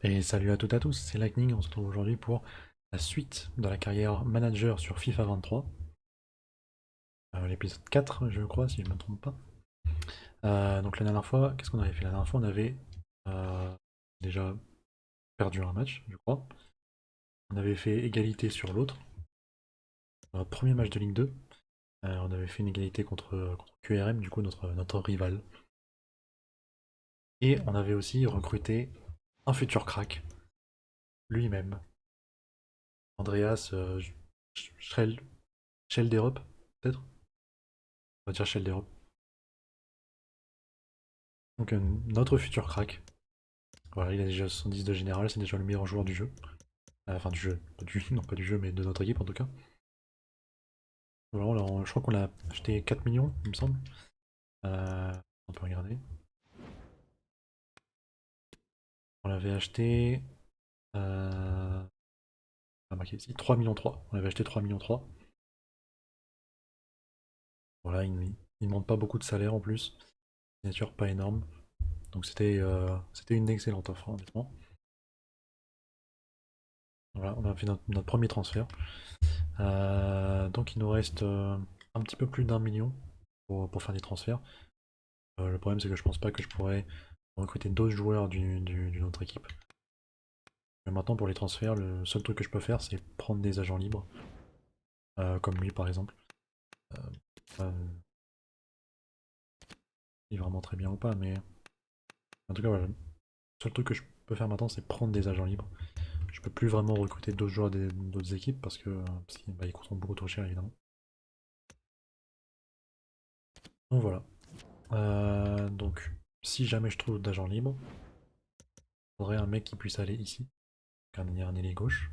Et salut à toutes et à tous, c'est Lightning, on se retrouve aujourd'hui pour la suite de la carrière manager sur FIFA 23. L'épisode 4, je crois, si je ne me trompe pas. Donc la dernière fois, qu'est-ce qu'on avait fait? La dernière fois, on avait euh, déjà perdu un match, je crois. On avait fait égalité sur l'autre. Dans notre premier match de Ligue 2, on avait fait une égalité contre QRM, du coup notre rival. Et on avait aussi recruté un futur crack, lui-même, Andreas Schell, Schelderup, peut-être? On va dire Schelderup. Donc notre futur crack. Voilà, il a déjà 70 de général, c'est déjà le meilleur joueur du jeu. Enfin du jeu, pas du, non pas du jeu, mais de notre équipe en tout cas. Voilà, je crois qu'on l'a acheté 4 millions, il me semble. On peut regarder. On l'avait acheté... marqué ici, 3 millions 3. On l'avait acheté 3 millions 3. Voilà, il ne demande pas beaucoup de salaire en plus. Signature pas énorme. Donc c'était une excellente offre, hein, honnêtement. Voilà, on a fait notre premier transfert. Donc il nous reste un petit peu plus d'1 million pour faire des transferts. Le problème c'est que je pense pas que je pourrais recruter d'autres joueurs d'une autre équipe. Mais maintenant pour les transferts, le seul truc que je peux faire c'est prendre des agents libres, comme lui par exemple. Euh, il est vraiment très bien ou pas, mais en tout cas voilà. Le seul truc que je peux faire maintenant c'est prendre des agents libres. Je peux plus vraiment recruter d'autres joueurs d'autres équipes parce qu'ils bah, ils coûteront beaucoup trop cher évidemment. Donc voilà. Donc si jamais je trouve d'agents libres, il faudrait un mec qui puisse aller ici, un ailier gauche,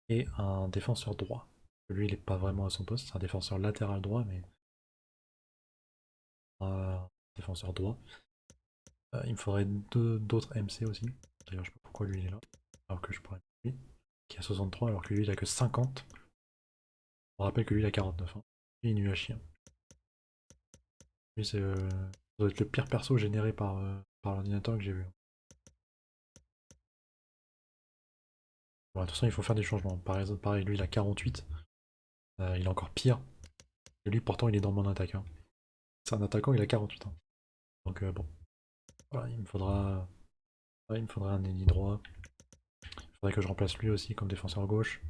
et un défenseur droit. Lui, il est pas vraiment à son poste, c'est un défenseur latéral droit, mais un défenseur droit. Il me faudrait d'autres MC aussi. D'ailleurs, je sais pas pourquoi lui il est là, alors que je pourrais lui, qui a 63, alors que lui il a que 50. On rappelle que lui il a 49. Hein. Lui, il est nul à chier. Lui, ça doit être le pire perso généré par l'ordinateur que j'ai vu. Bon, de toute façon, il faut faire des changements. Pareil, lui il a 48. Il est encore pire. Et lui, pourtant, il est dans mon attaque. Hein. C'est un attaquant, il a 48 ans. Donc bon, voilà, il me faudra un ailier droit. Il faudrait que je remplace lui aussi comme défenseur gauche.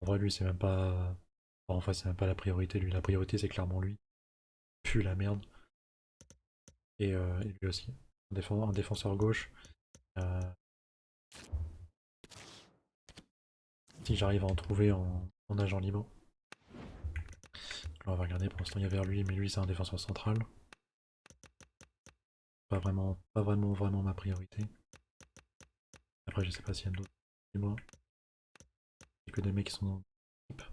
En vrai, lui, c'est même pas. Enfin, c'est même pas la priorité. Lui, la priorité, c'est clairement lui. Pue la merde. Et lui aussi. Un défenseur gauche. Euh, si j'arrive à en trouver en agent libre. Là, on va regarder. Pour l'instant, il y avait lui, mais lui, c'est un défenseur central. Pas vraiment ma priorité. Après, je sais pas s'il y a d'autres libres. Il y a que des mecs qui sont dans l'équipe.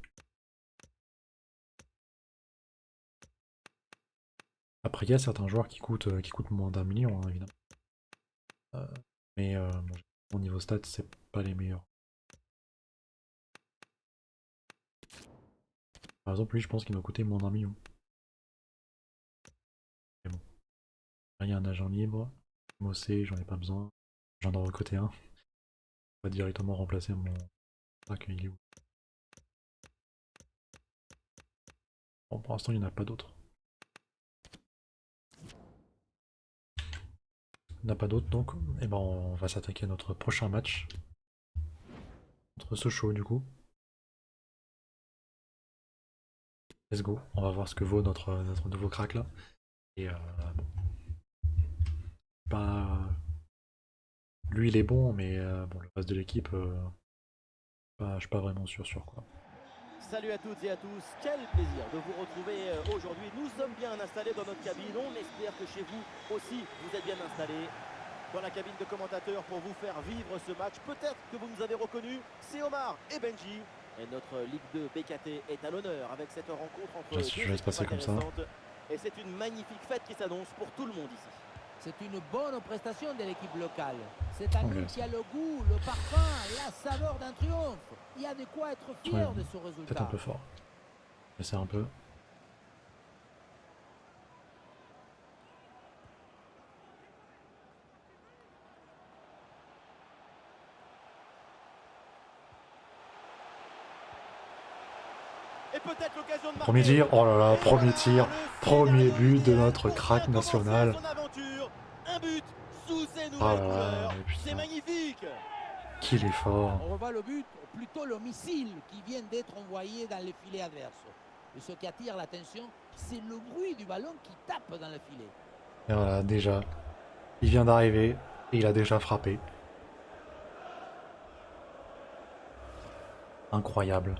Après, il y a certains joueurs qui coûtent moins d'1 million, hein, évidemment. Euh, mais bon, au niveau stats, c'est pas les meilleurs. Par exemple, lui, je pense qu'il m'a coûté moins d'1 million. Mais bon, là, il y a un agent libre. Mossé, j'en ai pas besoin. J'en ai recruté un. On va directement remplacer mon. Ah, qu'il est où? Bon, pour l'instant, il n'y en a pas d'autres. Il n'y en a pas d'autres, donc eh ben, on va s'attaquer à notre prochain match. Contre Sochaux, du coup. Let's go. On va voir ce que vaut notre nouveau crack là. Et bon, pas. Lui, il est bon, mais bon, le reste de l'équipe, je suis pas vraiment sûr quoi. Salut à toutes et à tous, quel plaisir de vous retrouver aujourd'hui. Nous sommes bien installés dans notre cabine, on espère que chez vous aussi vous êtes bien installés dans la cabine de commentateurs pour vous faire vivre ce match. Peut-être que vous nous avez reconnus, c'est Omar et Benji. Et notre Ligue 2 BKT est à l'honneur avec cette rencontre entre Je deux laisse équipes passer comme ça. intéressantes. Et c'est une magnifique fête qui s'annonce pour tout le monde ici. C'est une bonne prestation de l'équipe locale. C'est à Ok, nous qui ça. a le goût, le parfum, la saveur d'un triomphe. Il y a de quoi être Ouais, fier de ce peut-être un résultat. peu fort. J'essaie un peu. Et peut-être l'occasion de marquer. Premier tir, oh là là, Et premier voilà, tir, le premier scénario but de idéal notre pour crack bien commencer national. son aventure. Un but sous ses Oh nouvelles là là, couleurs. mais C'est putain, magnifique. qu'il est fort. On revoit le but, ou plutôt le missile qui vient d'être envoyé dans le filet adverse. Et ce qui attire l'attention, c'est le bruit du ballon qui tape dans le filet. Et voilà, déjà, il vient d'arriver et il a déjà frappé. Incroyable.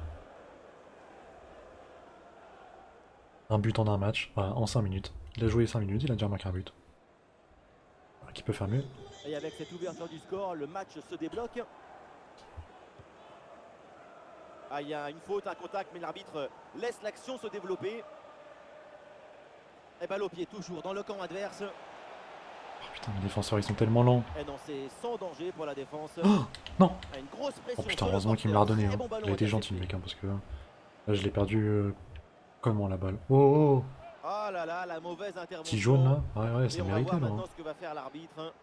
Un but en un match, voilà, en 5 minutes. Il a joué 5 minutes, il a déjà marqué un but. Voilà, qui peut faire mieux? Et avec cette ouverture du score, le match se débloque. Ah, il y a une faute, un contact, mais l'arbitre laisse l'action se développer. Et balle au pied, toujours dans le camp adverse. Oh putain, les défenseurs ils sont tellement lents. Et non, c'est sans danger pour la défense. Oh non. Ah, une grosse pression Oh putain, sur le heureusement qu'il me l'a porteur. redonné. Très Hein. bon ballon Il a été gentil le mec, hein, parce que là je l'ai perdu comment la balle. Oh, oh, oh. Ah là là, la mauvaise Petit intervention. jaune là. Ouais, ouais, Et c'est on va mérité voir là. maintenant Hein. ce que va faire l'arbitre.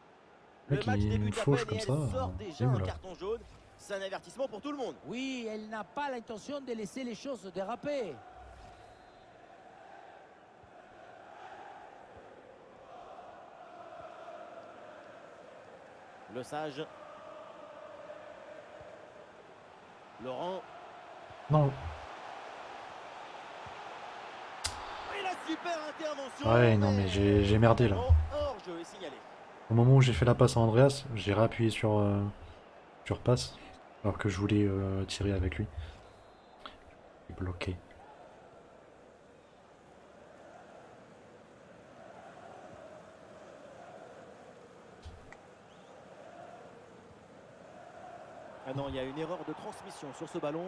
Le mec Le match il me débute à fauche peine et comme elle ça. sort Et déjà un oula. carton jaune. C'est un avertissement pour tout le monde. Oui, elle n'a pas l'intention de laisser les choses déraper. Le sage. Laurent. Non. Et la super intervention. Ouais, non mais j'ai merdé là. Hors jeu est signalé. Au moment où j'ai fait la passe à Andreas, j'ai réappuyé sur passe. Alors que je voulais tirer avec lui. Il est bloqué. Ah non, il y a une erreur de transmission sur ce ballon.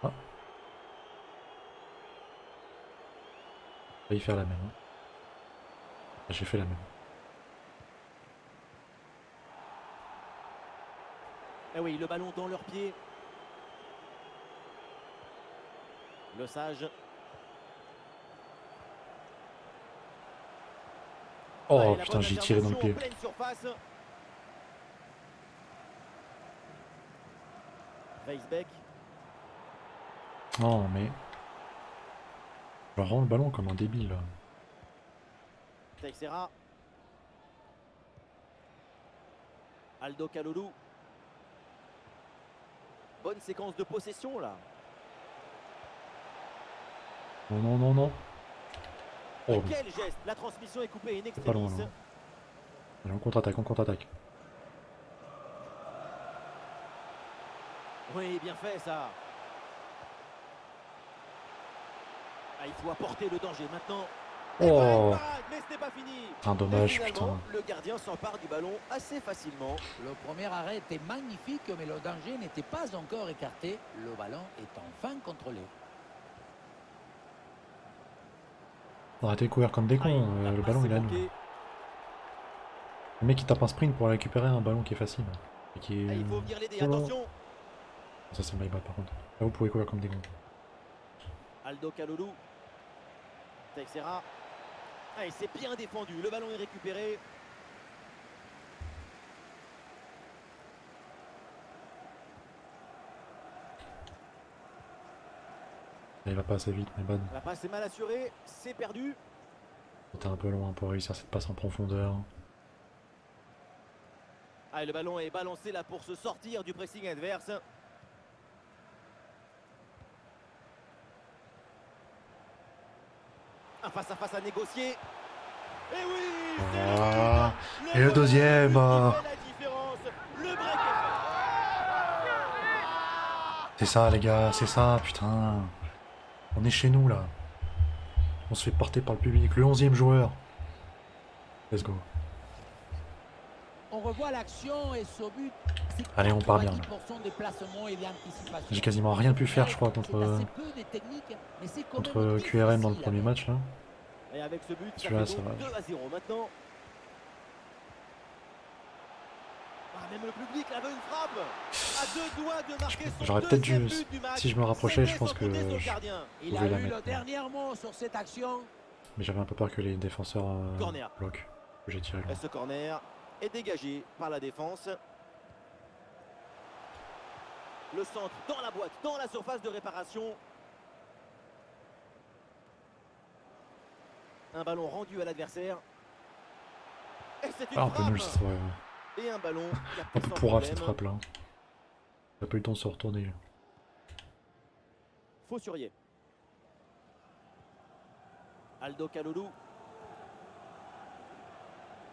Ah. J'ai failli faire la même. Hein. J'ai fait la même. Eh oui, le ballon dans leurs pieds. Le sage. Oh Ah, et la putain, bonne j'ai tiré dans le intervention pied. en pleine surface. Weisbeck. Non mais... Je rends le ballon comme un débile là. Teixeira. Aldo Kalulu. Bonne séquence de possession là. Non, non, non, non. Et Oh, quel geste. La transmission est coupée in c'est pas loin extremis. là. Allez, on contre-attaque, on contre-attaque. Oui, bien fait ça. Ah, il faut apporter le danger maintenant. Et voilà une Oh, parade, mais ce n'est pas fini. un Et dommage, finalement, putain. le gardien s'empare du ballon assez facilement. Le premier arrêt était magnifique, mais le danger n'était pas encore écarté. Le ballon est enfin contrôlé. Arrêtez de courir comme des Ah, cons, la le passe ballon est il est à nous. manquée. Le mec il tape un sprint pour récupérer un ballon qui est facile. Et qui est... Ah, il faut venir l'aider, Oh là. attention. Ça c'est my bad par contre. Là vous pouvez courir comme des cons. Aldo Kalulu. Teixeira. Ah, et c'est bien défendu. Le ballon est récupéré. Là, il va pas assez vite, my bad. La passe est mal assurée. C'est perdu. C'était un peu loin pour réussir cette passe en profondeur. Ah, et le ballon est balancé là pour se sortir du pressing adverse. Un face-à-face à négocier. Et oui, c'est Ah, le but. et le voilà deuxième, but qui ah. fait la différence. Le break est fait. C'est ça les gars, c'est ça, putain. On est chez nous là. On se fait porter par le public. Le 11e joueur. Let's go. On revoit l'action et ce but. C'est Allez, on part bien, là. 90% de déplacement et d'anticipation. J'ai quasiment rien pu faire je crois C'est contre, assez peu de technique, mais c'est quand contre même QRM dans le difficile premier à match là. Et avec ce but, ça Celui-là, fait ça donc va. 2-0 maintenant. Ah, même le public là veut une frappe. À deux doigts de marquer son J'aurais peut-être deuxième dû, but du match. si je me rapprochais, je C'était pense sans que compter son je gardien. Il pouvais a la eu mettre. le dernier mot sur cette action. Mais j'avais un peu peur que les défenseurs Corner. bloquent. Que j'ai tiré loin. Et ce corner est dégagé par la défense. Le centre dans la boîte, dans la surface de réparation. Un ballon rendu à l'adversaire. Et c'est une Ah, un peu frappe. nul cette fois. Ouais. Et un ballon Un capté peu sans pourrave cette problème. frappe là. Il a pas eu le temps de se retourner. Faussurier. Aldo Kalulu.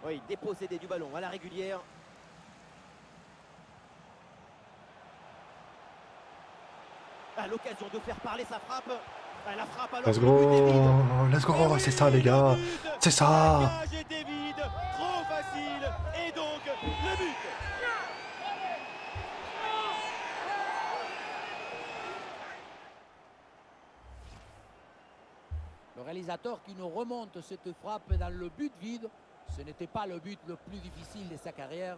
Oui, dépossédé du ballon à la régulière. À l'occasion de faire parler sa frappe. Ah, la frappe alors Let's que le but est vide. go! Let's Mais go! oui, C'est ça les le gars! but. C'est ça! La cage était vide. Trop facile. Et donc, le but. Le réalisateur qui nous remonte cette frappe dans le but vide, ce n'était pas le but le plus difficile de sa carrière.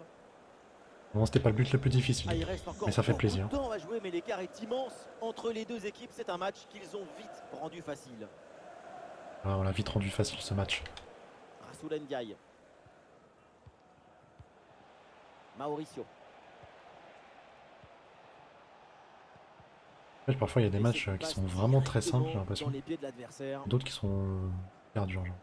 Non, c'était pas le but le plus Ah, il difficile. reste encore Mais ça fait beaucoup plaisir. de temps à jouer, mais l'écart est immense entre les deux équipes. C'est un match qu'ils ont vite rendu facile. Ah, on l'a vite rendu facile ce match. Rasoul Ndiaye. Mauricio. En fait, parfois il y a des Et matchs c'est une qui passe sont vraiment très directement simples, j'ai dans l'impression. les pieds de l'adversaire. D'autres qui sont hyper durs. Genre.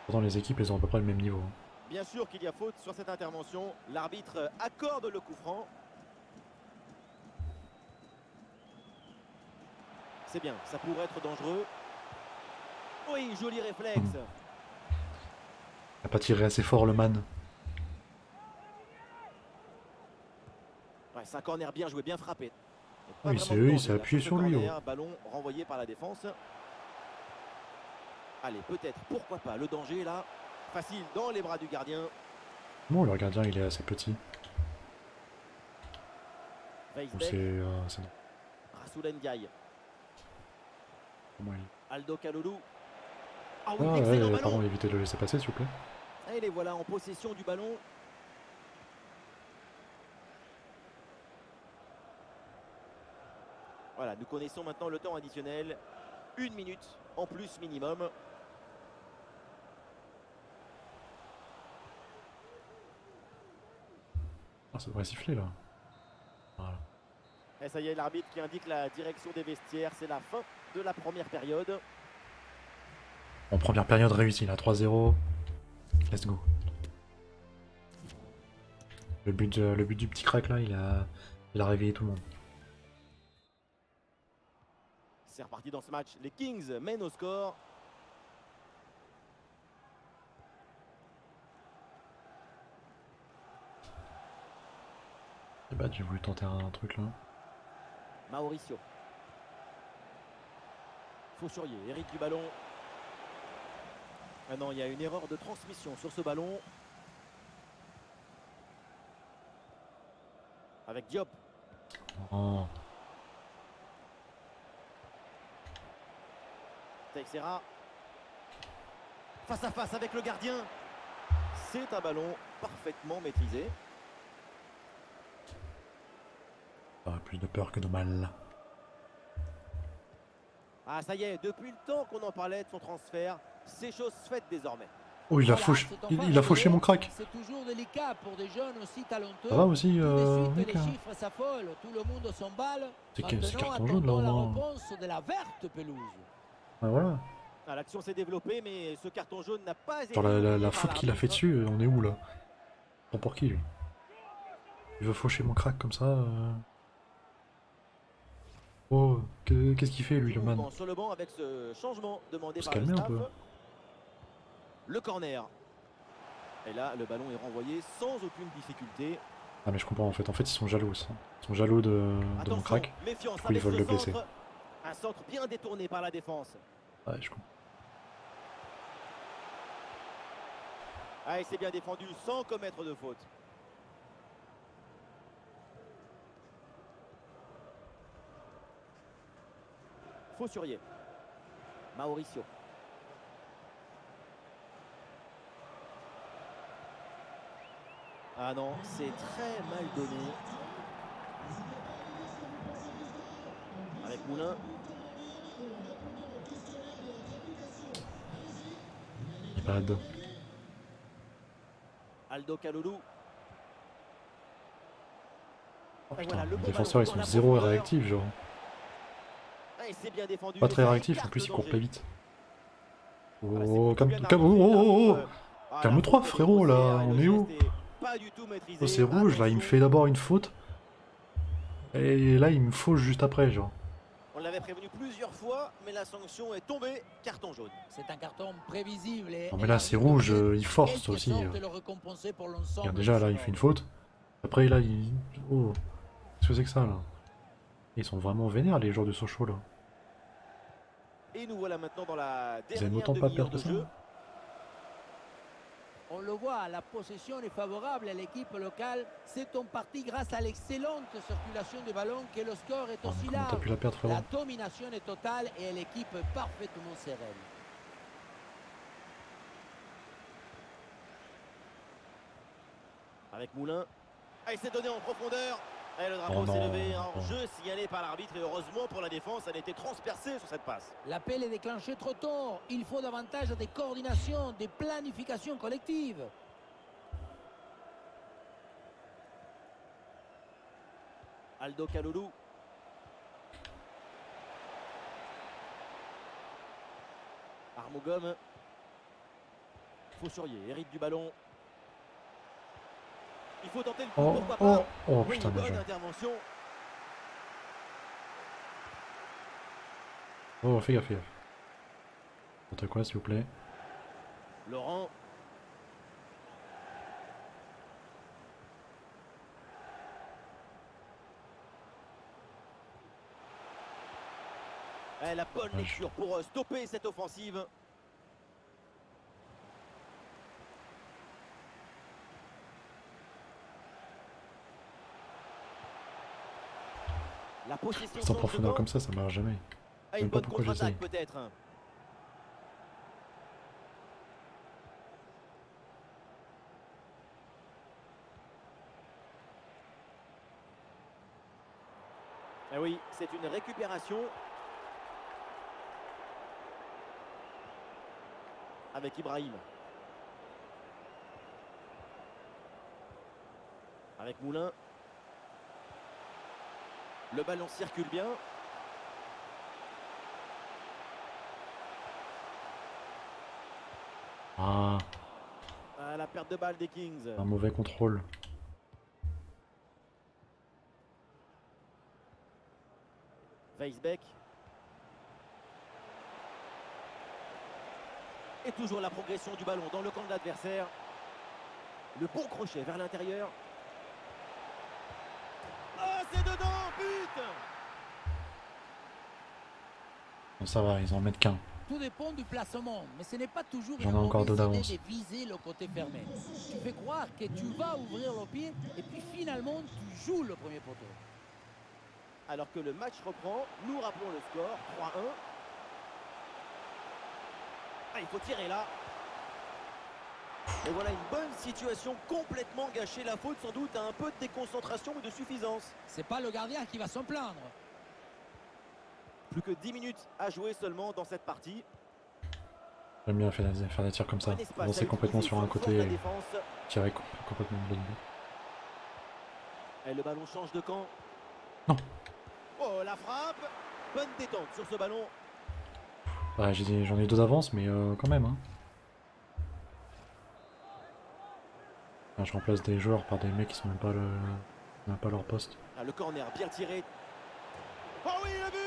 Pourtant les équipes elles ont à peu près le même niveau. Bien sûr qu'il y a faute sur cette intervention. L'arbitre accorde le coup franc. C'est bien, ça pourrait être dangereux. Oui, joli réflexe. Il a pas tiré assez fort le man. Ouais, c'est un corner bien joué, bien frappé. Ah, il s'est Là, appuyé ce sur lui. Oh. corner, ballon renvoyé par la défense. Allez, peut-être, pourquoi pas, le danger là. Facile dans les bras du gardien. Bon, le gardien il est assez petit. Weisbeck, C'est Rasoul Ndiaye, comment il... Aldo Kalulu. Ah Ah oui, excellent ouais, ballon. pardon, évitez de le laisser passer s'il vous plaît. Et les voilà en possession du ballon. Voilà, nous connaissons maintenant le temps additionnel. 1 minute en plus minimum. Ah, ça devrait siffler là. Voilà. Et ça y est, l'arbitre qui indique la direction des vestiaires. C'est la fin de la première période. En première période réussie là, 3-0. Let's go. Le but du petit crack là, il a réveillé tout le monde. C'est reparti dans ce match. Les Kings mènent au score. Et bah j'ai voulu tenter un truc là. Mauricio. Faussurier hérite du ballon. Ah non, il y a une erreur de transmission sur ce ballon. Avec Diop. Oh. Teixeira. Face à face avec le gardien. C'est un ballon parfaitement maîtrisé. Ah, plus de peur que de mal. Ah ça y est, depuis le temps qu'on en parlait de son transfert, c'est chose faite désormais. Oh, il a Voilà, fauché, c'est enfin il a fauché réglé. mon crack. C'est toujours délicat pour des jeunes aussi talentueux. Ça va aussi, Tout de suite, mec, les hein. chiffres s'affolent, tout le monde s'emballe. C'est Maintenant, carton jaune là au attendons la moins. réponse de la verte pelouse. Ah, voilà. Ah, l'action s'est développée, mais ce carton jaune n'a pas été Genre la oublié par faute qu'il a fait l'arbitre. dessus, on est où là? Prends pour qui lui? Il veut faucher mon crack comme ça. Oh, qu'est-ce qu'il fait lui Du le man? mouvement sur le banc avec ce changement demandé Faut se par le calmer un staff. peu. Le corner. Et là, le ballon est renvoyé sans aucune difficulté. Ah mais je comprends en fait ils sont jaloux ça. Ils sont jaloux de mon Attention, crack. méfiance Du coup, ils avec veulent ce le blesser. centre. Un centre bien détourné par la défense. Ouais, je comprends. Ah, et c'est bien défendu sans commettre de faute. Faussurier. Mauricio. Ah non, c'est très mal donné. Avec Moulin. Bad. Aldo Kalulu. Oh, Et putain, voilà, le les bon défenseurs ils ballon sont dans la zéro profondeur. réactifs genre. Ah, et c'est bien défendu. Pas et très ça réactif, en écarte plus le il court danger. pas vite. Voilà, c'est Oh, plutôt bien calme, arbitré, oh, l'arbitre, la calme-toi faute est frérot grossière là, et on le est où? geste est pas du tout Oh, c'est maîtrisé. rouge là, il me Attention, fait d'abord une faute. Et là il me fauche juste après, genre. on l'avait prévenu plusieurs fois, mais la sanction est tombée. Carton jaune. C'est un carton prévisible et, Non et mais là c'est l'arbitre rouge, vient il en force quelque aussi. sorte de le récompenser pour Regarde l'ensemble de déjà là son il fait une ordre. faute. Après là il... Oh, qu'est-ce que c'est que ça là? Ils sont vraiment vénères les joueurs de Sochaux là. Et nous voilà maintenant dans la Ils aiment dernière autant pas demi-heure perdre que de ça. jeu. On le voit, la possession est favorable à l'équipe locale. C'est en partie grâce à l'excellente circulation du ballon que le score est Oh, mais aussi comment t'as large. pu la perdre La frérot? domination est totale et l'équipe est parfaitement sereine. Avec Moulin. Ah, il s'est donné en profondeur. Et le Oh drapeau s'est non, levé en oh. jeu signalé par l'arbitre. Et heureusement pour la défense, elle a été transpercée sur cette passe. L'appel est déclenché trop tôt. Il faut davantage de coordination, de planification collective. Aldo Kaloulou. Armogom. Faussurier hérite du ballon. Il faut tenter le coup, Oh, pourquoi oh, pas. oh Oui, putain bien bonne joué. intervention. Oh fais gaffe, fais gaffe. N'importe quoi s'il vous plaît. Laurent. Eh, la bonne Dommage. lecture pour stopper cette offensive. La possession Sans change de profondeur camp. comme ça marche jamais. Ah, Je sais une même pas bonne pourquoi j'essaye. contre-attaque peut-être. Eh oui, c'est une récupération. Avec Ibrahim. Avec Moulin. Le ballon circule bien. Ah, Ah, la perte de balle des Kings. un mauvais contrôle. Weisbeck. Et toujours la progression du ballon dans le camp de l'adversaire. Le bon crochet vers l'intérieur. Oh, c'est dedans, but! Bon, ça va, ils en mettent qu'un. Tout dépend du placement, mais ce n'est pas toujours J'en une ai encore deux mauvaise idée d'avance. de viser le côté fermé. Tu fais croire que tu vas ouvrir le pied et puis finalement tu joues le premier poteau. Alors que le match reprend, nous rappelons le score, 3-1. Ah, il faut tirer là. Et voilà une bonne situation complètement gâchée. La faute sans doute à un peu de déconcentration ou de suffisance. C'est pas le gardien qui va s'en plaindre. Plus que 10 minutes à jouer seulement dans cette partie. J'aime bien faire des tirs comme ça. Un espace à Avancer complètement utiliser sur un sans faute côté la et défense. tirer complètement de l'autre bout. Et le ballon change de camp. Non. Oh, la frappe. Bonne détente sur ce ballon. Ouais, j'en ai deux d'avance, mais quand même. Hein. Enfin, je remplace des joueurs par des mecs qui sont même pas leur poste. Ah, le corner bien tiré. Oh oui, le but.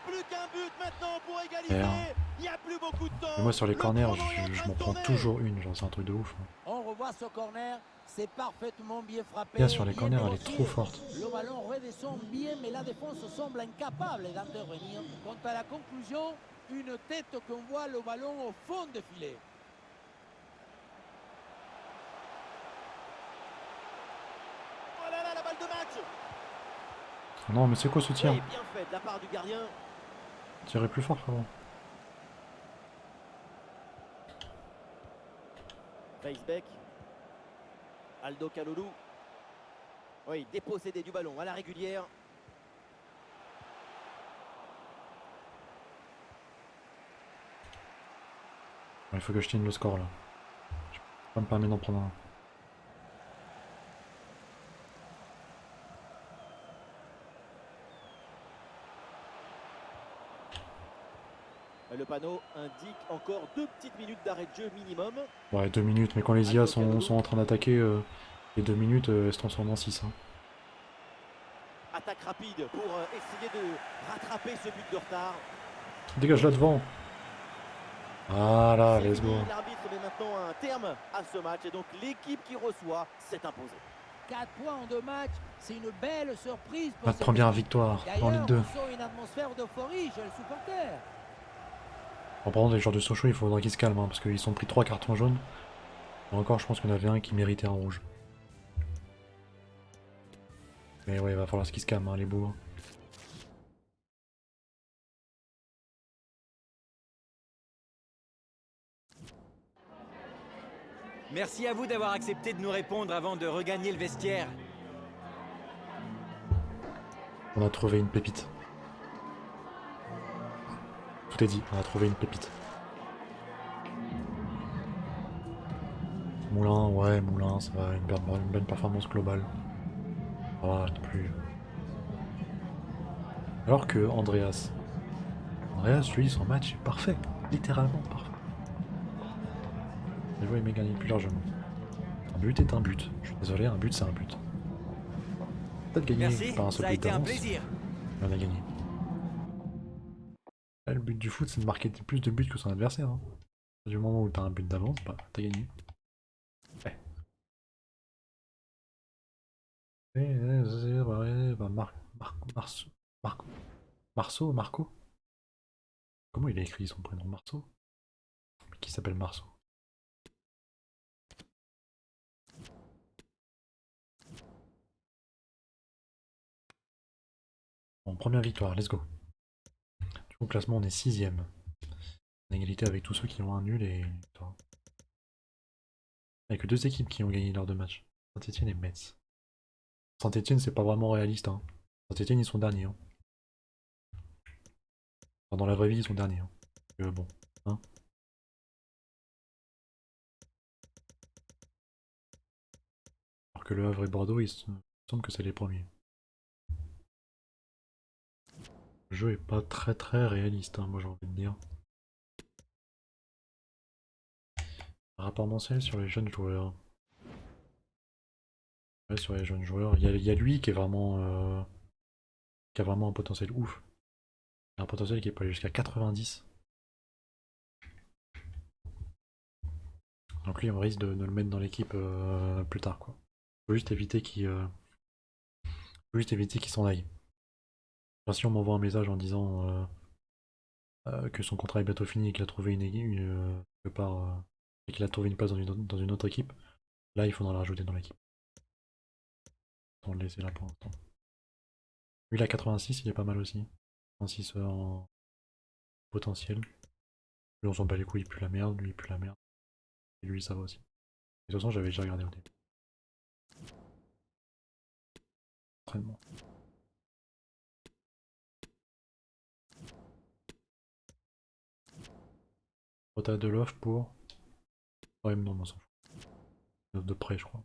Plus qu'un but maintenant pour égaliser. Merde. Il n'y a plus beaucoup de temps. Et moi sur les Le corners, chrono est en je train m'en de prends tourner. toujours une, genre c'est un truc de ouf. Hein. On revoit ce corner, c'est parfaitement bien frappé. Bien sur les bien corners, elle est négocié. trop forte. Le ballon redescend bien, mais la défense semble incapable d'intervenir. Quant à la conclusion, une tête qu'on voit le ballon au fond de filet. Oh là là, la balle de match. Non, mais c'est quoi ce tir? Oui, bien fait de la part du gardien. Tirez plus fort, frérot. Weisbeck. Aldo Kaloulou. Oui, dépossédé du ballon à la régulière. Il faut que je tienne le score là. Je peux pas me permettre d'en prendre un. Le panneau indique encore 2 petites minutes d'arrêt de jeu minimum. Ouais, 2 minutes, mais quand les IA sont en train d'attaquer, les 2 minutes, elles se transforment en 6. Hein. Attaque rapide pour essayer de rattraper ce but de retard. Dégage là devant. Voilà, C'est let's go. fini, l'arbitre met maintenant un terme à ce match et donc l'équipe qui reçoit s'est imposée. 4 points en 2 matchs, c'est une belle surprise pour Notre cette première équipe. victoire en Ligue D'ailleurs, 2. on sent une atmosphère d'euphorie chez les supporters. Bon, par contre, les joueurs de Sochaux, il faudra qu'ils se calment, hein, parce qu'ils sont pris 3 cartons jaunes. Et encore, je pense qu'il y en avait un qui méritait un rouge. Mais ouais, il va falloir qu'ils se calment, hein, les beaux. Merci à vous d'avoir accepté de nous répondre avant de regagner le vestiaire. On a trouvé une pépite. Tout est dit, on a trouvé une pépite. Moulin, ouais, Moulin, ça va, une belle performance globale. Ça va, non plus. Alors que Andreas, lui, son match est parfait. Littéralement parfait. Les joueurs, il m'a gagné plus largement. Un but est un but. Je suis désolé, un but, c'est un but. Peut-être gagner Merci, par un seul ça a but été un d'avance, plaisir. mais on a gagné. Là, le but du foot, c'est de marquer plus de buts que son adversaire. Hein. Du moment où t'as un but d'avance, bah, t'as gagné. Ouais. Bah, Marco? Comment il a écrit son prénom? Marceau? Qui s'appelle Marceau? Bon, première victoire, let's go. Du coup, au classement, on est 6ème. En égalité avec tous ceux qui ont un nul et victoire. Il n'y a que 2 équipes qui ont gagné leurs 2 matchs. Saint-Etienne et Metz. Saint-Etienne, c'est pas vraiment réaliste. Hein. Saint-Etienne, ils sont derniers. Hein. Enfin, dans la vraie vie, ils sont derniers. Hein. Bon. Hein. Alors que Le Havre et Bordeaux, il semble que c'est les premiers. Le jeu est pas très réaliste, hein, moi j'ai envie de dire. Rapport mensuel sur les jeunes joueurs. Ouais, sur les jeunes joueurs. Il y a lui qui est vraiment. Qui a vraiment un potentiel ouf. Il a un potentiel qui est pas allé jusqu'à 90. Donc lui, on risque de le mettre dans l'équipe plus tard, quoi. Faut juste éviter qu'il s'en aille. Enfin, si on m'envoie un message en disant que son contrat est bientôt fini et qu'il a trouvé quelque part et qu'il a trouvé une place dans une autre équipe, là il faudra le rajouter dans l'équipe. On le laisser là pour l'instant. Lui il a 86, il est pas mal aussi. 86 en potentiel. Lui on s'en bat les couilles, il pue la merde, lui il pue la merde. Et lui ça va aussi. De toute façon j'avais déjà regardé au début. Entraînement. Rota de l'off pour. Ouais, non, on s'en fout. De près, je crois.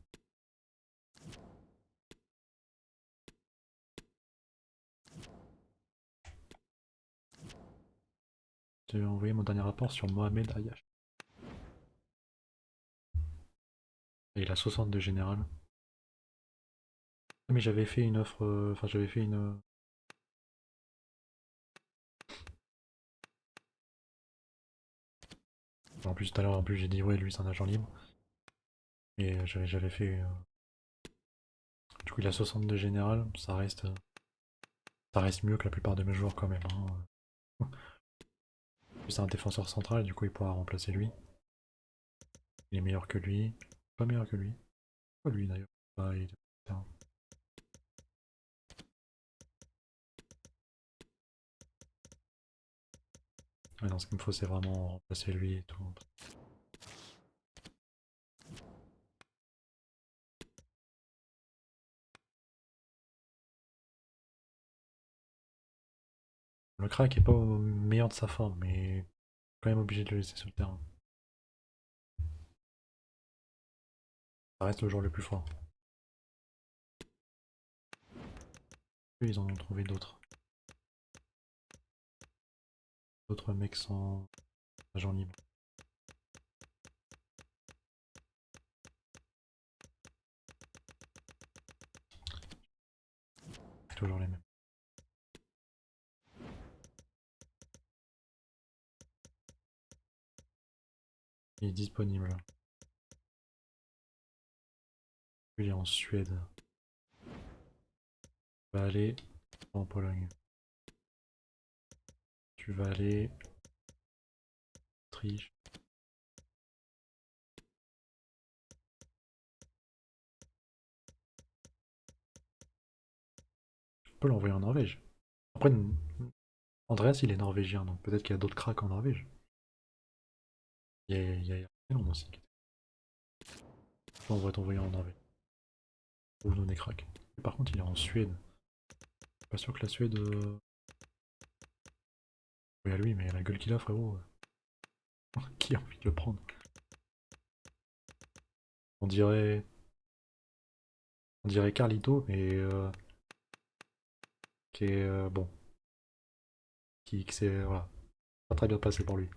J'ai envoyé mon dernier rapport sur Mohamed Ayash. Et il a 62 général. Mais j'avais fait une offre. Enfin, j'avais fait une. En plus, tout à l'heure, en plus, j'ai dit, ouais, lui, c'est un agent libre. Et j'avais fait. Du coup, il a 62 général. Ça reste. Ça reste mieux que la plupart de mes joueurs, quand même. Hein. C'est un défenseur central, du coup, il pourra remplacer lui. Il est meilleur que lui. Pas meilleur que lui. Pas lui, d'ailleurs. Bah, il est... Ouais, non, ce qu'il me faut, c'est vraiment remplacer lui et tout. Le crack est pas au meilleur de sa forme, mais quand même obligé de le laisser sur le terrain. Ça reste le joueur le plus fort. Eux, ils en ont trouvé d'autres. D'autres mecs sans agent libre. Toujours les mêmes. Il est disponible. Il est en Suède. Tu vas aller en Pologne. Tu vas aller en Autriche. Tu peux l'envoyer en Norvège. Après, Andreas il est norvégien, donc peut-être qu'il y a d'autres cracks en Norvège. Il y a Irlande aussi. On va t'envoyer en Norvège. Ou nous des cracks. Et par contre, il est en Suède. Je suis pas sûr que la Suède. Oui, à lui, mais la gueule qu'il a, frérot. Qui a envie de le prendre? On dirait. On dirait Carlito, mais. Qui est. Bon. Qui c'est. Voilà. Pas très bien passé pour lui.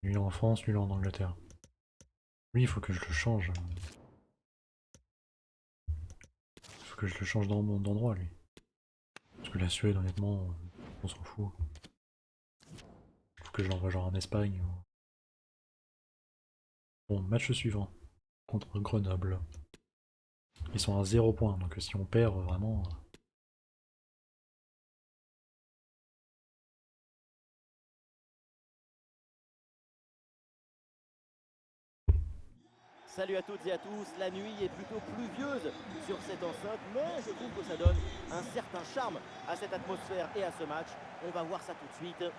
Lui en France, lui en Angleterre. Lui, il faut que je le change. Il faut que je le change d'endroit, lui. Parce que la Suède, honnêtement, on s'en fout. Il faut que je l'envoie genre en Espagne. Bon, match suivant. Contre Grenoble. Ils sont à 0 points, donc si on perd, vraiment... Salut à toutes et à tous, la nuit est plutôt pluvieuse sur cette enceinte, mais je trouve que ça donne un certain charme à cette atmosphère et à ce match. On va voir ça tout de suite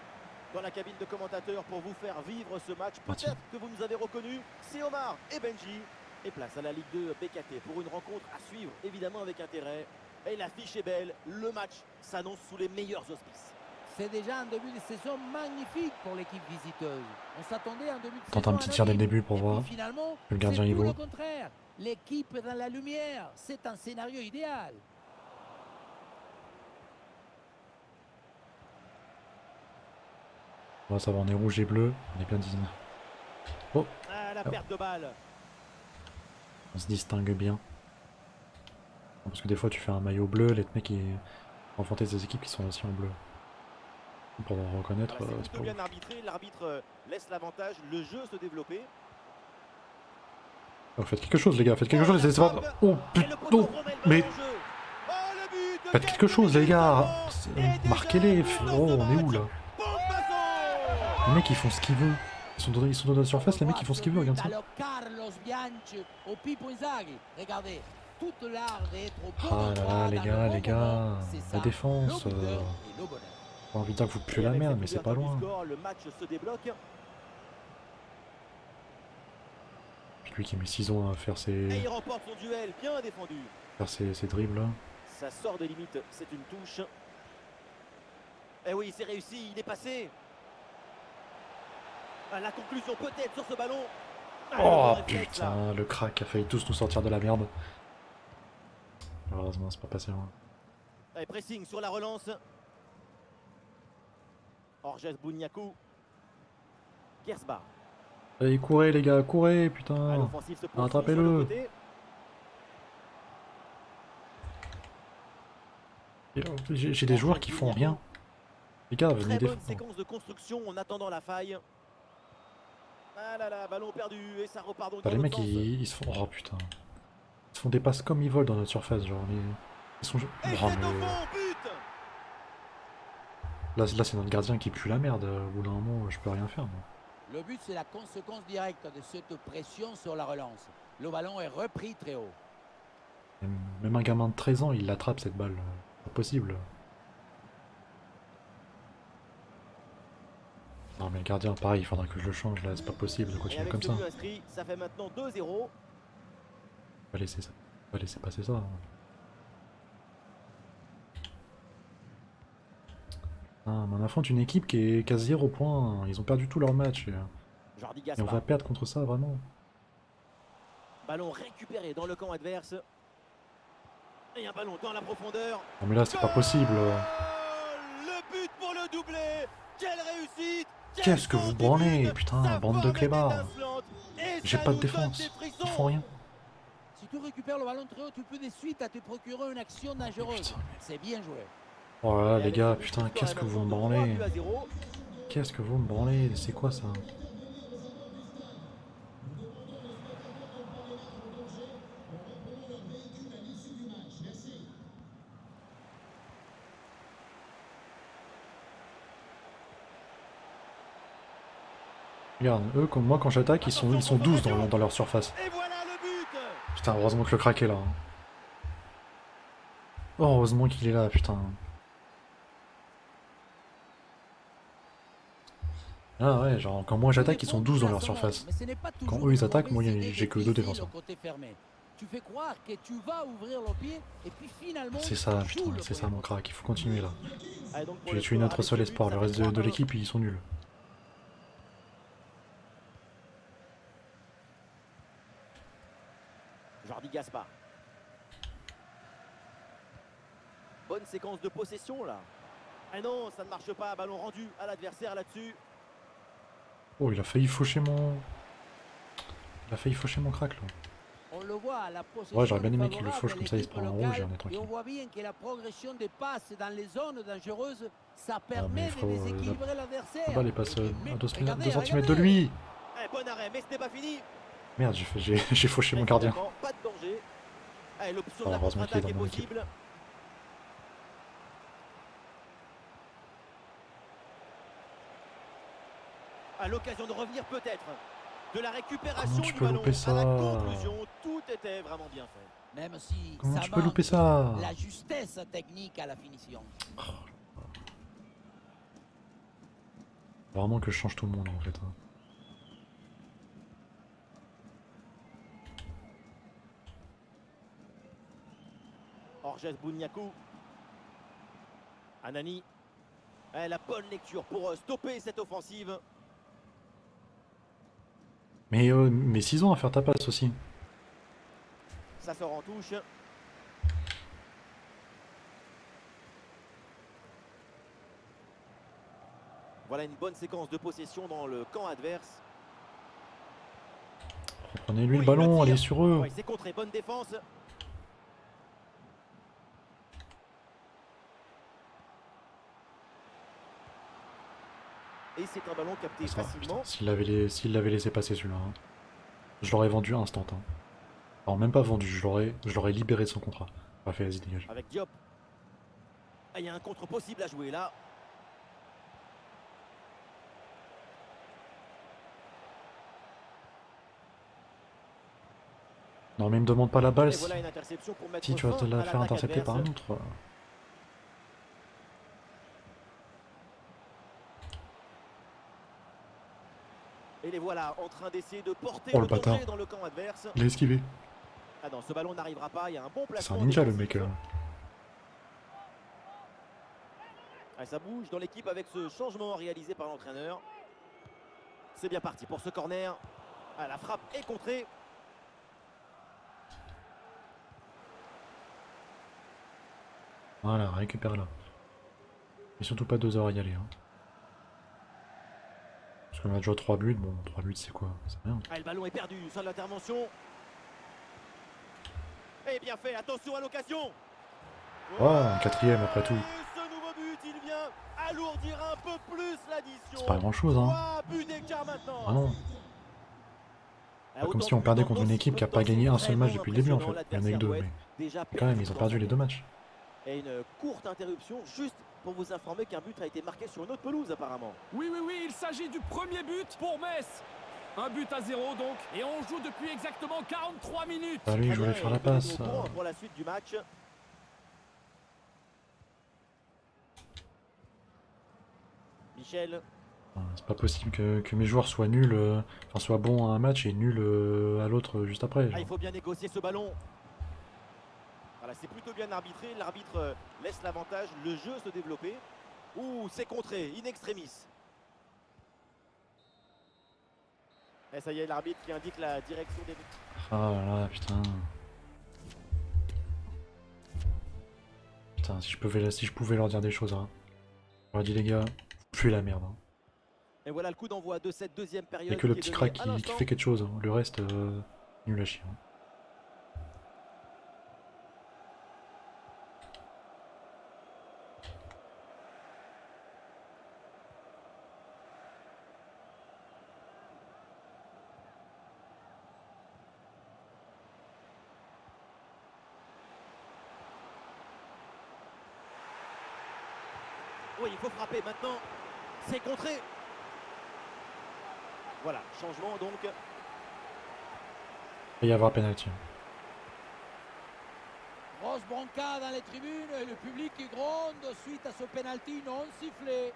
dans la cabine de commentateurs pour vous faire vivre ce match. Peut-être que vous nous avez reconnus, c'est Omar et Benji. Et place à la Ligue 2 BKT pour une rencontre à suivre, évidemment avec intérêt. Et l'affiche est belle, le match s'annonce sous les meilleurs auspices. C'est déjà un début de saison magnifique pour l'équipe visiteuse. On s'attendait à un début de Tente saison un petit tir dès le anonyme. début pour Et voir. puis finalement, Le gardien c'est il tout le vaut. contraire. L'équipe est dans la lumière. C'est un scénario idéal. Ouais, ça va, on est rouge et bleu. On est bien dit. Oh, Ah, la perte de balle. on se distingue bien. Parce que des fois, tu fais un maillot bleu, les mecs qui affrontent des équipes qui sont aussi en bleu. Pour reconnaître, Voilà, c'est c'est pas plutôt ouf. bien arbitré, l'arbitre laisse l'avantage, le jeu se développer. Oh, faites quelque chose, les gars, faites quelque chose, c'est pas... Oh putain, non, mais faites quelque chose, les gars. Marquez-les, oh, on est où là? Les mecs ils font ce qu'ils veulent. Ils sont dans la surface, les mecs ils font ce qu'ils veulent, regarde ça. Alors Carlos Bianchi au Pippo Inzaghi. Regardez, toute l'art d'être au bon Ah là endroit là, les dans gars, le bon les gars, moment, c'est la ça, défense. le bonheur et le bonheur. J'ai envie de dire que vous puez Et la avec merde, cette mais c'est pas ouverture du loin. score, le match se débloque. Puis lui qui met 6 ans à faire Et ses, il remporte son duel, bien défendu. ses dribbles là. Ça sort des limites, c'est une touche. Et oui, c'est réussi, il est passé. Ah, la conclusion peut-être sur ce ballon. Ah, le Oh bon réflexe, là. putain, le crack a failli tous nous sortir de la merde. Heureusement, c'est pas passé loin. Allez, pressing sur la relance. Orges Bouniakou. Kersba. Allez, courez les gars, courez, À putain. l'offensive se poursuit Rattrapez-le. sur le côté. J'ai des joueurs qui font rien. Les gars, venez Très bonne défendre. séquence de construction en attendant la faille. Ah là là, ballon perdu et ça repart donc Bah, dans les l'autre mecs sens. ils se font. Oh putain. Ils se font des passes comme ils veulent dans notre surface, genre ils sont. Et Oh, c'est au mais... fond, but. Là c'est notre gardien qui pue la merde. Au bout d'un moment, je peux rien faire. Moi. Le but, c'est la conséquence directe de cette pression sur la relance. Le ballon est repris très haut. Même un gamin de 13 ans, il l'attrape cette balle. Pas possible. Non mais le gardien, pareil, il faudra que je le change là, c'est pas possible de Et continuer avec comme ce ça. but inscrit, ça fait maintenant 2-0. Pas laisser ça. Pas laisser passer ça. Ah, mais on affronte une équipe qui est à 0 points. Ils ont perdu tout leur match. Jordi Et on va Gaspard. perdre contre ça, vraiment. Ballon récupéré dans le camp adverse. Et un ballon dans la profondeur. Non mais là c'est pas possible. Le but pour le doublé. Quelle réussite. Qu'est-ce que vous branlez? Putain, Sa bande de forme est clébards. étincelante. Et J'ai ça pas de nous donne des défense. frissons. Ils font rien. Si tu récupères le ballon très haut, tu peux de suite à te procurer une action dangereuse. Putain. C'est bien joué. Oh là là, Et les allez, gars, ce putain, but qu'est-ce score que est vous me maintenant de 3 branlez? buts à 0. Qu'est-ce que vous me branlez? C'est quoi ça? Regarde, eux, comme moi, quand j'attaque, ils sont 12 dans leur surface. Et voilà le but. Putain, heureusement que le crack est là. Hein. Oh, heureusement qu'il est là, putain. Ah ouais, genre, quand moi j'attaque, ils sont 12 dans leur surface. Quand eux, ils attaquent, moi, j'ai que 2 défenseurs. Tu fais croire que tu vas ouvrir le pied et puis finalement C'est ça, tu joues putain, le c'est ça premier mon poteau. crack, il faut continuer là. Allez, donc, pour J'ai le tué score, notre avec seul ce but, espoir, ça le fait reste de 3-1. l'équipe, ils sont nuls. Jordi Gaspard. Bonne séquence de possession là. Ah non, ça ne marche pas. Ballon rendu à l'adversaire là-dessus. Oh, il a failli faucher mon... Il a failli faucher mon crack là. On le voit, la possession Ouais, j'aurais bien aimé qu'il le favorable fauche, de comme ça il se l'équipe prend un rouge et locale, on est et tranquille. on voit bien que la progression des passes dans les zones dangereuses, ça mais permet de frérot, déséquilibrer l'adversaire. Là-bas, il passe Et à 2 regardez, cm de regardez. lui. Eh, bon arrêt, mais ce n'est pas fini. Merde, j'ai fauché mon gardien. Évidemment, pas de danger. Allez, l'option de Ah, la heureusement qu'il est contre-attaque dans est mon équipe. possible. À l'occasion de revenir peut-être. De la récupération Comment tu du peux ballon louper à la ça? conclusion, tout était vraiment bien fait. Même si Comment ça tu peux louper manque ça? la justesse technique à la finition. Vraiment que je change tout le monde en fait. Hein. Orges Bouniakou. Anani. La bonne lecture pour stopper cette offensive. Mais 6 ans à faire ta passe aussi. Ça sort en touche. Voilà une bonne séquence de possession dans le camp adverse. Reprenez-lui Oui, le ballon, tir. allez sur eux. Ouais, c'est contré, bonne défense. Et c'est un ballon capté Ça va, facilement. putain, s'il l'avait laissé passer celui-là, hein, je l'aurais vendu instant. Hein. Alors même pas vendu, je l'aurais libéré de son contrat. Parfait, vas-y, dégage. Avec Diop. Ah, il y a un contre possible à jouer là. Non mais il me demande pas la balle Et voilà une interception pour mettre si tu vas te fin la à faire l'attaque intercepter par un adverse. autre. Et les voilà en train d'essayer de porter Oh, le le bâtard. danger dans le camp adverse. Il a esquivé. Ah non, ce ballon n'arrivera pas, il y a un bon C'est placement. un ninja le défensif. mec. Ah, ça bouge dans l'équipe avec ce changement réalisé par l'entraîneur. C'est bien parti pour ce corner. Ah, la frappe est contrée. Voilà, récupère-la. Et surtout pas 2 heures à y aller. Hein. Parce qu'on a déjà 3 buts, bon 3 buts c'est quoi? C'est rien. Ah, le ballon est perdu, sans l'intervention. Et bien fait, attention à l'occasion. Oh, un 4ème après tout. Ce nouveau but, il vient alourdir un peu plus l'addition. C'est pas grand chose hein. 3 buts d'écart maintenant. Ah non. Ah, Pas comme autant si on de perdait buts contre en une aussi équipe peu qui a de pas temps, gagné c'est un seul match vraiment depuis le début en fait. impressionnant. Il y en a eu 2 L'adversaire mais doit être déjà quand même ils ont perdu les 2 matchs. Et une courte interruption juste pour vous informer qu'un but a été marqué sur une autre pelouse apparemment. Oui, il s'agit du premier but pour Metz. Un but à 0 donc, et on joue depuis exactement 43 minutes. Allez, Très je voulais bien, faire et la tenez-nous passe. au courant pour la suite du match. Michel. C'est pas possible que mes joueurs soient nuls, enfin soient bons à un match et nuls à l'autre juste après. Ah, il Genre. faut bien négocier ce ballon. Voilà, c'est plutôt bien arbitré. L'arbitre laisse l'avantage, le jeu se développer. Ouh, c'est contré, in extremis. Et ça y est, l'arbitre qui indique la direction des buts. Ah là là, putain. putain, si je pouvais leur dire des choses, hein. J'aurais dit les gars, fuyez la merde. Hein. Et voilà le coup d'envoi de cette deuxième Il période. y a que le qui est petit donnée crack à qui l'instant. fait quelque chose, hein. Le reste, nul à chier. Hein. Oui, il faut frapper maintenant. C'est contré. Voilà, changement donc. Il va y avoir penalty. Grosse bronca dans les tribunes et le public qui gronde suite à ce penalty non sifflé.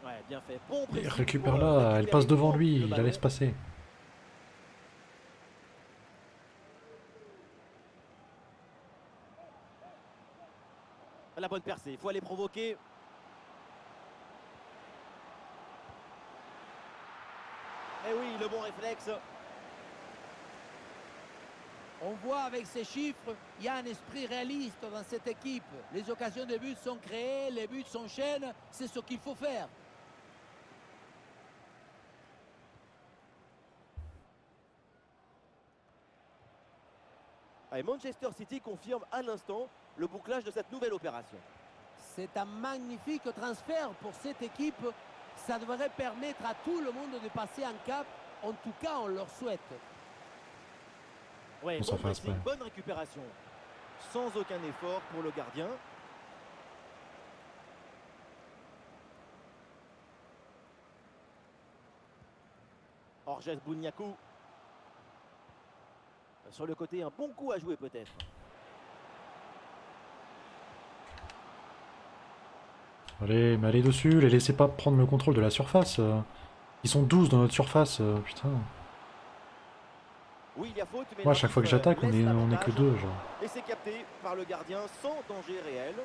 Ouais, bien fait. Bon Il pressing récupère pour, là, elle passe devant lui, le il la ballon. laisse passer. La bonne percée, il faut aller provoquer. Et oui, le bon réflexe. On voit avec ces chiffres, il y a un esprit réaliste dans cette équipe. Les occasions de but sont créées, les buts s'enchaînent, c'est ce qu'il faut faire. Et Manchester City confirme à l'instant le bouclage de cette nouvelle opération. C'est un magnifique transfert pour cette équipe. Ça devrait permettre à tout le monde de passer un cap. En tout cas, on leur souhaite. Ouais, On s'en bon fasse pressing, pas. bonne récupération. Sans aucun effort pour le gardien. Orges Bouniakou. Sur le côté, un bon coup à jouer peut-être. Allez, mais allez dessus, les laissez pas prendre le contrôle de la surface. Ils sont 12 dans notre surface, putain. Oui, il y a faute, mais Moi, à chaque fois que j'attaque, on laisse est que l'avantage. 2, genre. Et c'est capté par le gardien sans danger réel.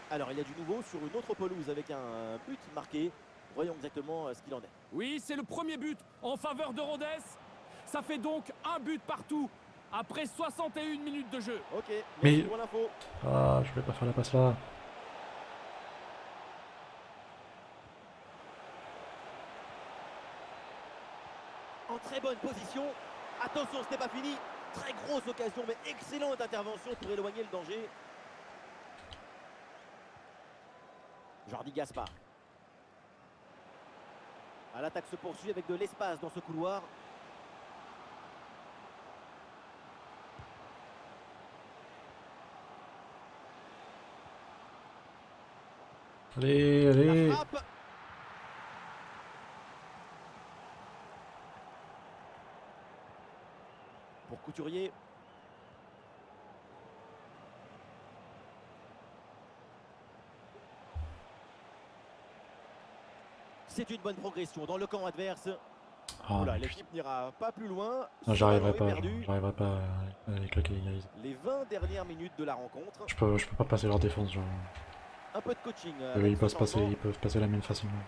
Alors, il y a du nouveau sur une autre pelouse avec un but marqué. Voyons exactement ce qu'il en est. Oui, c'est le premier but en faveur de Rodez. Ça fait donc un but partout après 61 minutes de jeu. Ok, Mais- merci pour l'info. Ah, je vais pas faire la passe là. En très bonne position. Attention, ce n'est pas fini. Très grosse occasion, mais excellente intervention pour éloigner le danger. Jordi Gaspard. Ah, l'attaque se poursuit avec de l'espace dans ce couloir. Allez, La allez. frappe. Pour Couturier. C'est une bonne progression dans le camp adverse. Ah, Oula, mais l'équipe n'ira pas plus loin. non, Ce j'arriverai ballon est pas, perdu. j'arriverai pas à claquer l'égaliser. Les 20 dernières minutes de la rencontre. Je peux pas passer leur défense, genre. Un peu de coaching. Eux, avec ce changement. ils peuvent passer la mienne facilement.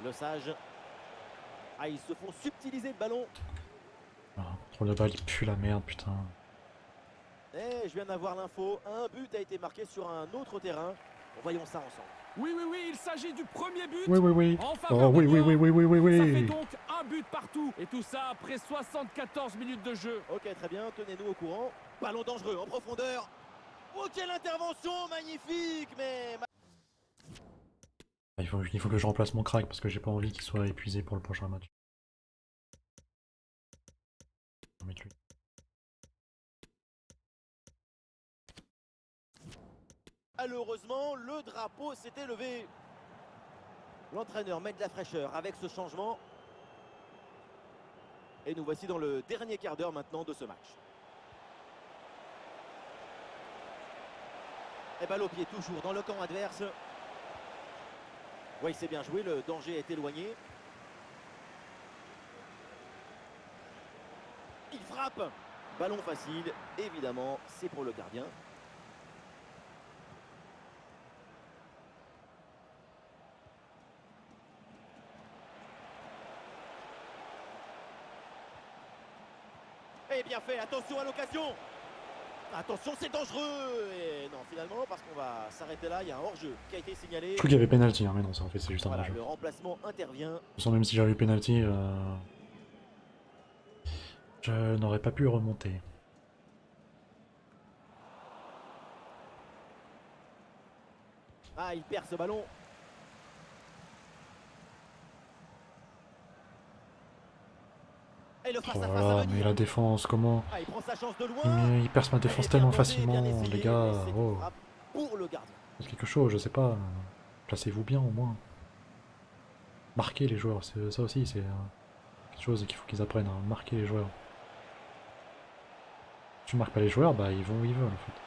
Le Sage. Ah, ils se font subtiliser le ballon. Ah, contrôle de balle, il pue la merde, putain. Et je viens d'avoir l'info. Un but a été marqué sur un autre terrain. Voyons ça ensemble. Oui, oui, oui, il s'agit du premier but. Oui, oui, oui. En faveur Oh, de oui, oui, Lyon. oui, oui, oui, oui, Ça fait oui. donc un but partout. Et tout ça après 74 minutes de jeu. Ok, très bien. Tenez-nous au courant. Ballon dangereux en profondeur. Oh, quelle intervention magnifique. Mais Il faut que je remplace mon crack parce que j'ai pas envie qu'il soit épuisé pour le prochain match. On va mettre lui. malheureusement, le drapeau s'était levé. L'entraîneur met de la fraîcheur avec ce changement. Et nous voici dans le dernier quart d'heure maintenant de ce match. Et balle au pied toujours dans le camp adverse. Oui, c'est bien joué, le danger est éloigné. Il frappe. Ballon facile, évidemment, c'est pour le gardien. Et bien fait, attention à l'occasion. Attention, c'est dangereux. Et non, finalement, parce qu'on va s'arrêter là, il y a un hors-jeu qui a été signalé. Je crois qu'il y avait penalty, hein, mais non, ça en fait c'est juste un Voilà, hors-jeu. le remplacement intervient. De toute façon, même si j'avais eu penalty, je n'aurais pas pu remonter. Ah, il perd ce ballon. Et le Oh face à là face à là, venir. mais la défense, comment Ah, il prend sa chance de loin. il perce ma défense Et bien tellement demandé, bien facilement, essayé, les gars. mais c'est une Oh, frappe pour le gardien. faites quelque chose, je sais pas. Placez-vous bien au moins. Marquez les joueurs, ça aussi, c'est quelque chose qu'il faut qu'ils apprennent à marquer les joueurs. Si tu marques pas les joueurs, bah ils vont où ils veulent en fait.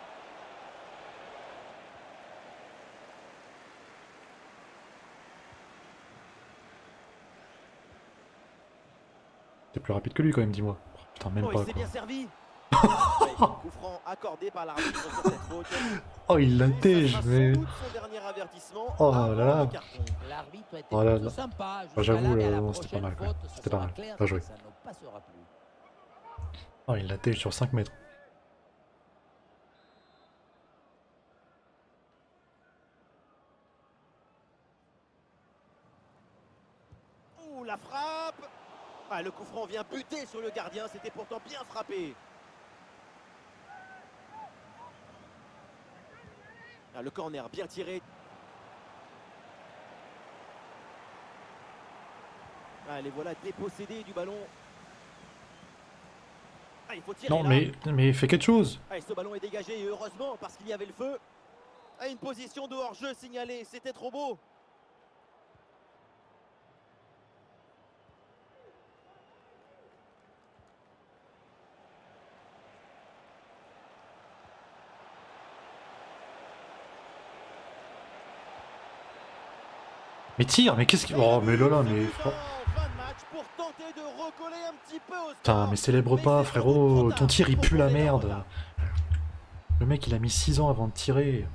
T'es plus rapide que lui quand même, dis-moi. Oh, putain, même Oh, pas il s'est quoi. bien servi. Ouais, coup franc accordé par l'arbitre sur cette faute. Oh, il Et ça l'intège, sera sans mais. doute son dernier avertissement Oh avant là là. le carton. L'arbitre était Oh là plutôt là. sympa Bah, jusqu'à j'avoue, là, mais à la non, c'était pas prochaine mal quand même. faute, ce C'était pas sera mal. clair Bien que joué. ça ne passera plus. Oh, il l'intège sur 5 mètres. Ouh, la frappe. Ah, le coup franc vient buter sur le gardien, c'était pourtant bien frappé. Ah, le corner bien tiré. Ah, les voilà dépossédés du ballon. Ah, il faut tirer Non, là. mais fais quelque chose. Ah, et ce ballon est dégagé, et heureusement, parce qu'il y avait le feu. Ah, une position de hors-jeu signalée, c'était trop beau. Mais tire, mais qu'est-ce qu'il. Et Oh, le mais but, là, ce mais. but en fin de match pour tenter de recoller un petit peu au score. Putain, mais célèbre pas, c'est sans doute trop frérot. tard Ton tir, il pour pue la qu'on ait en merde. retard. Le mec, il a mis 6 ans avant de tirer.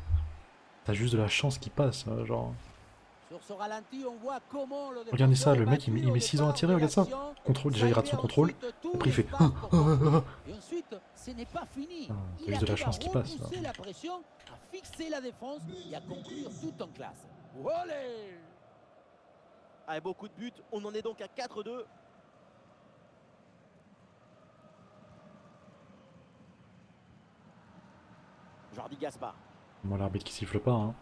T'as juste de la chance qu'il passe, genre. Sur ce ralenti, on voit comment le Regardez ça, défenseur le est mec, battu il au met 6 ans à départ tirer, de regarde ça. l'action. Contrôle, déjà, Ça il lui rate son met contrôle. ensuite tout Après, il fait. l'espace pour conclure. Et ensuite, ce n'est pas fini. T'as Il juste de la arrive à chance qu'il passe. repousser la pression, à fixer la défense et à conclure tout en classe. Olé! Ah, beaucoup de buts, on en est donc à 4-2. Jordi Gaspard. Moi, l'arbitre qui siffle pas, hein.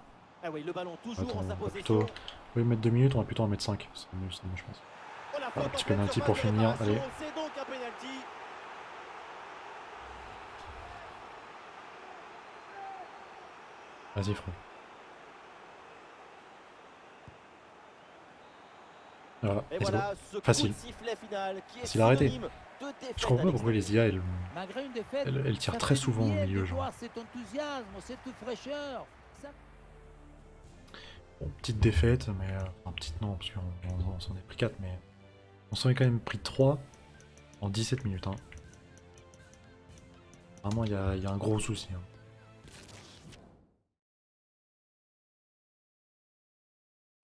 Ah oui, le ballon toujours Attends, en sa on va possession. plutôt. Au lieu de mettre 2 minutes, on va plutôt en mettre 5. C'est mieux, je pense. Oh, la Ah, faute petit en pleine penalty surface pour de finir, réparation. allez. C'est donc un penalty. Vas-y, frère. Voilà, Et let's go. voilà ce Facile. coup de sifflet final qui est Facile à arrêter. synonyme de défaite. Je comprends à pas pourquoi les l'extérieur. IA, Malgré une défaite, elles tirent ça très fait du souvent au bien milieu, de genre. voir cet enthousiasme, cette fraîcheur. Ça- Bon, petite défaite, mais. Enfin, petite non, parce qu'on s'en est pris 4, mais. On s'en est quand même pris 3 en 17 minutes, hein. Vraiment, il y a un gros souci, hein.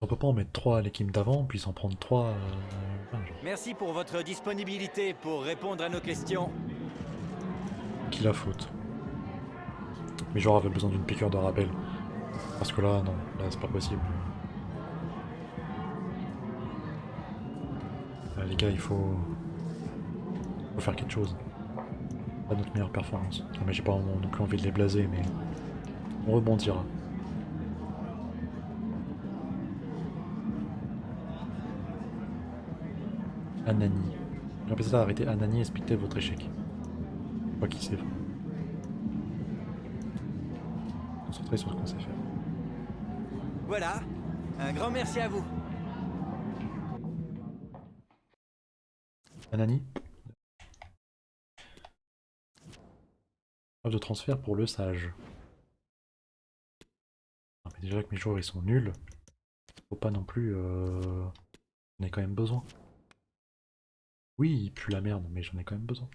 On peut pas en mettre 3 à l'équipe d'avant, puis s'en prendre 3. Genre, Merci pour votre disponibilité pour répondre à nos questions. qui la faute. Mes joueurs avaient besoin d'une piqûre de rappel. Parce que là, non, là c'est pas possible. Là, les gars, il faut faire quelque chose. Pas notre meilleure performance. Non, mais j'ai pas non plus envie de les blaser, mais on rebondira. Anani. Répétez ça, arrêtez Anani et expliquez votre échec. Je sais pas qui c'est. Concentrez sur ce qu'on sait faire. Voilà, un grand merci à vous. Anani. Offre de transfert pour le sage. Non, mais déjà que mes joueurs ils sont nuls, faut pas non plus. J'en ai quand même besoin. Oui, il pue la merde, mais j'en ai quand même besoin.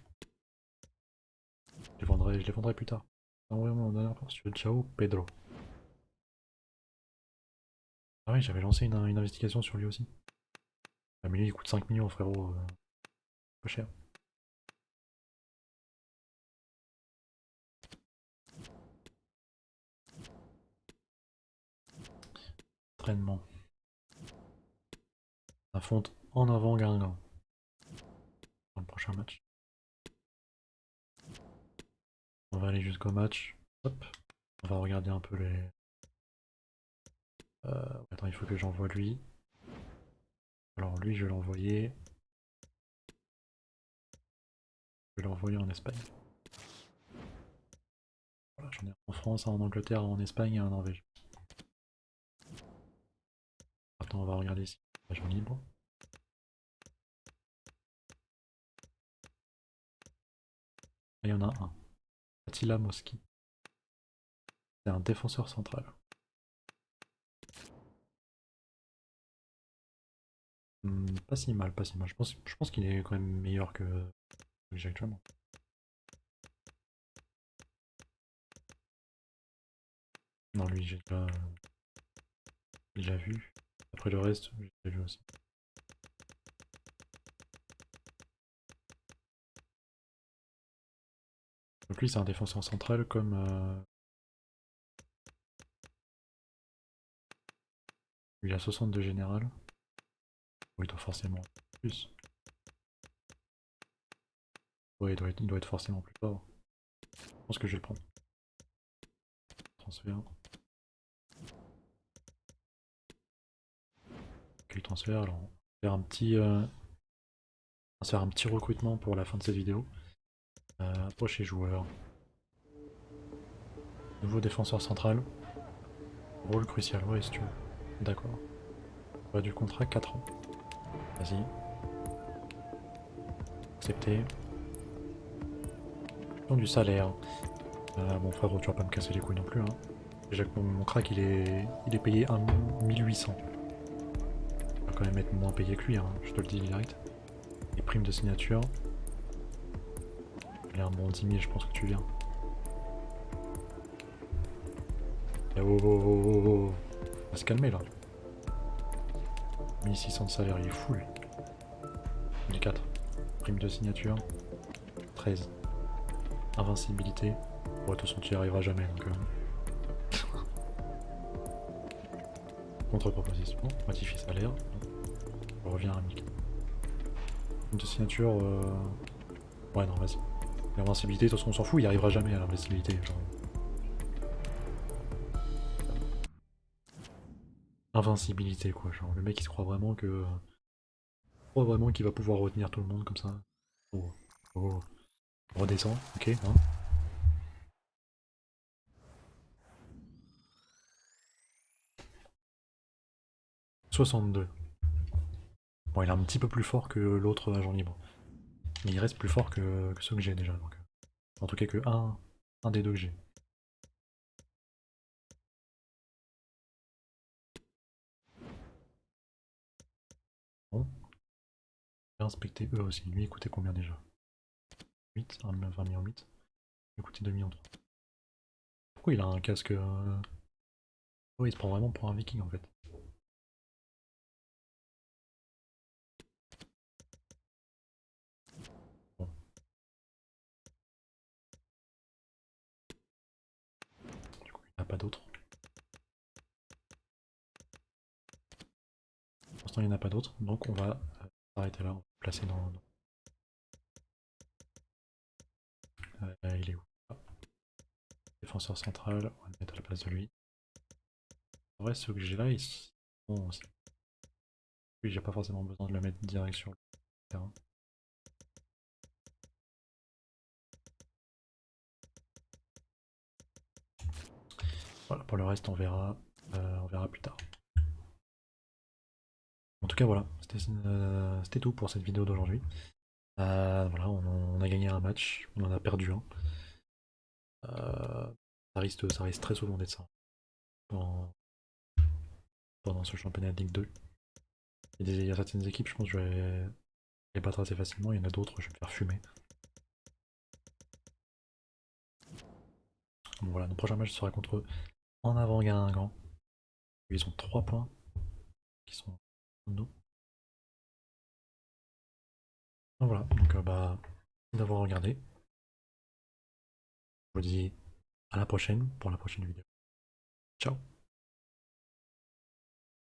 Je les vendrai plus tard. Envoyez-moi mon dernier rapport sur Ciao Pedro. Ah oui, j'avais lancé une investigation sur lui aussi. Ah mais lui il coûte 5 millions frérot. Pas cher. entraînement. On affronte En Avant Guingamp. Dans le prochain match. On va aller jusqu'au match. Hop. On va regarder un peu les... Attends, il faut que j'envoie lui. Alors lui, je vais l'envoyer. Je vais l'envoyer en Espagne. Voilà, j'en ai en France, en Angleterre, en Espagne et en Norvège. Maintenant, on va regarder ici. Agent libre. Ah, il y en a un. Attila Moski. C'est un défenseur central. Pas si mal, pas si mal. Je pense qu'il est quand même meilleur que j'ai actuellement. Non, lui, j'ai déjà vu. Après le reste, j'ai déjà vu aussi. Donc lui, c'est un défenseur central comme... il a 62 général. Oui, il doit forcément plus. Ouais, il doit être forcément plus fort. Je pense que je vais le prendre. Transfert. Ok, transfert. Alors, on va faire un petit, recrutement pour la fin de cette vidéo. Approcher joueur. Nouveau défenseur central. Rôle crucial, ouais, si tu veux. D'accord. Durée du contrat, 4 ans. Vas-y. Accepté. Du salaire. Bon frérot, tu vas pas me casser les couilles non plus. Hein. Déjà que mon crack il est payé 1800. Je vais quand même être moins payé que lui, hein, je te le dis direct. Les primes de signature. Il a un bon 10 000, je pense que tu viens. Et oh, oh, oh, oh, oh. On va se calmer là. 1600 de salaire, il est full. 1004. Prime de signature. 13. Invincibilité. Bon, de toute façon, tu y arriveras jamais. Donc, contre-proposition. Modifie salaire. On revient à 1000. Prime de signature. Ouais, non, vas-y. L'invincibilité, de toute façon, on s'en fout, il y arrivera jamais à l'invincibilité. Genre... Invincibilité, quoi. Genre, le mec, il se croit vraiment que. Il croit vraiment qu'il va pouvoir retenir tout le monde comme ça. Oh, oh. On redescend, ok, hein. « 62. Bon, il est un petit peu plus fort que l'autre agent libre. Mais il reste plus fort que ceux que j'ai déjà. Donc. En tout cas que un des deux que j'ai. Bon. Inspecter eux aussi. Lui, il coûtait combien déjà? 8, 20 millions 8. Il coûtait 2 millions 3. Pourquoi il a un casque Oh, il se prend vraiment pour un viking en fait. Bon. Du coup, il n'y en a pas d'autres. Pour l'instant, il n'y en a pas d'autres. Donc, on va s'arrêter là. On va placer dans... il est où? Ah. Défenseur central. On va le mettre à la place de lui. En vrai, ceux que j'ai là, ils sont bons aussi. Lui, j'ai pas forcément besoin de le mettre direct sur le terrain. Voilà, pour le reste, on verra plus tard. En tout cas, voilà, c'était tout pour cette vidéo d'aujourd'hui. Voilà, on a gagné un match, on en a perdu un. Ça risque très souvent d'être ça pendant ce championnat de Ligue 2. Il y a certaines équipes, je pense que je vais les battre assez facilement, il y en a d'autres, je vais me faire fumer. Bon, voilà, notre prochain match sera contre eux En Avant Guingamp. Ils ont 3 points qui sont de nous. Donc voilà, donc bah, merci d'avoir regardé. Je vous dis à la prochaine pour la prochaine vidéo. Ciao.